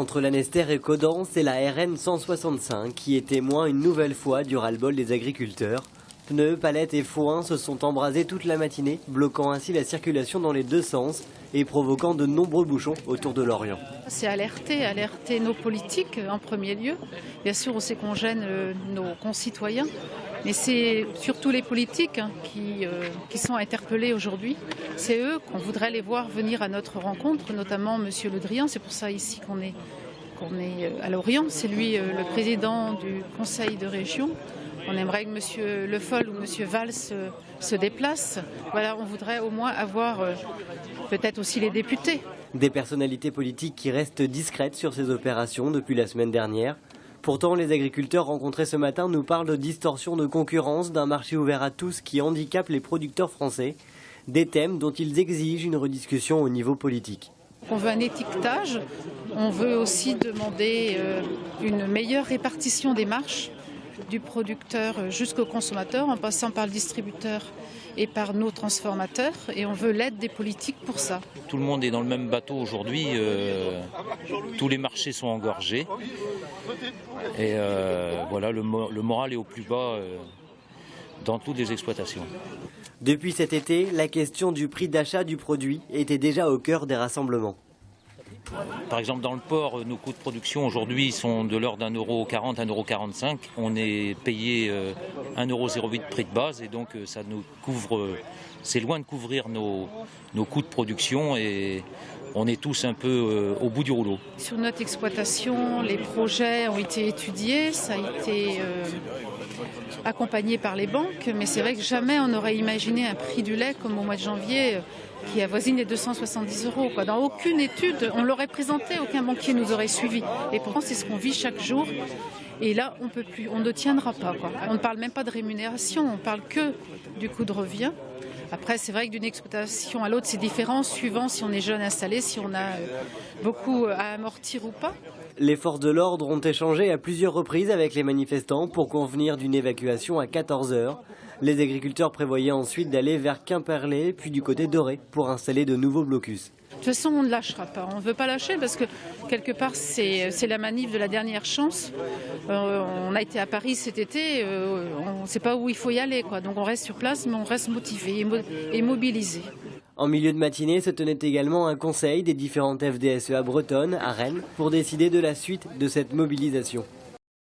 Entre Lanester et Caudan, c'est la RN 165 qui est témoin une nouvelle fois du ras-le-bol des agriculteurs. Pneus, palettes et foins se sont embrasés toute la matinée, bloquant ainsi la circulation dans les deux sens et provoquant de nombreux bouchons autour de Lorient. C'est alerter nos politiques en premier lieu. Bien sûr, on sait qu'on gêne nos concitoyens, mais c'est surtout les politiques qui sont interpellés aujourd'hui. C'est eux qu'on voudrait les voir venir à notre rencontre, notamment M. Le Drian. C'est pour ça ici qu'on est à Lorient. C'est lui le président du conseil de région. On aimerait que M. Le Foll ou M. Valls se déplacent. Voilà, on voudrait au moins avoir peut-être aussi les députés. Des personnalités politiques qui restent discrètes sur ces opérations depuis la semaine dernière. Pourtant, les agriculteurs rencontrés ce matin nous parlent de distorsion de concurrence, d'un marché ouvert à tous qui handicape les producteurs français. Des thèmes dont ils exigent une rediscussion au niveau politique. On veut un étiquetage, on veut aussi demander une meilleure répartition des marges du producteur jusqu'au consommateur, en passant par le distributeur et par nos transformateurs, et on veut l'aide des politiques pour ça. Tout le monde est dans le même bateau aujourd'hui, tous les marchés sont engorgés, et voilà, le moral est au plus bas dans toutes les exploitations. Depuis cet été, la question du prix d'achat du produit était déjà au cœur des rassemblements. Par exemple, dans le port, nos coûts de production aujourd'hui sont de l'ordre d'1,40 €, 1,45 €. On est payé 1,08 € de prix de base et donc ça nous couvre, c'est loin de couvrir nos coûts de production et on est tous un peu au bout du rouleau. Sur notre exploitation, les projets ont été étudiés, ça a été accompagné par les banques, mais c'est vrai que jamais on n'aurait imaginé un prix du lait comme au mois de janvier qui avoisine les 270 €. Dans aucune étude, on l'aurait présenté, aucun banquier nous aurait suivis. Et pourtant, c'est ce qu'on vit chaque jour. Et là, on peut plus, on ne tiendra pas. On ne parle même pas de rémunération, on parle que du coût de revient. Après, c'est vrai que d'une exploitation à l'autre, c'est différent, suivant si on est jeune installé, si on a beaucoup à amortir ou pas. Les forces de l'ordre ont échangé à plusieurs reprises avec les manifestants pour convenir d'une évacuation à 14 h. Les agriculteurs prévoyaient ensuite d'aller vers Quimperlé, puis du côté d'Orée, pour installer de nouveaux blocus. De toute façon, on ne lâchera pas. On ne veut pas lâcher parce que, quelque part, c'est la manif de la dernière chance. On a été à Paris cet été, on ne sait pas où il faut y aller, Donc on reste sur place, mais on reste motivé et mobilisé. En milieu de matinée se tenait également un conseil des différentes FDSEA bretonnes à Rennes pour décider de la suite de cette mobilisation.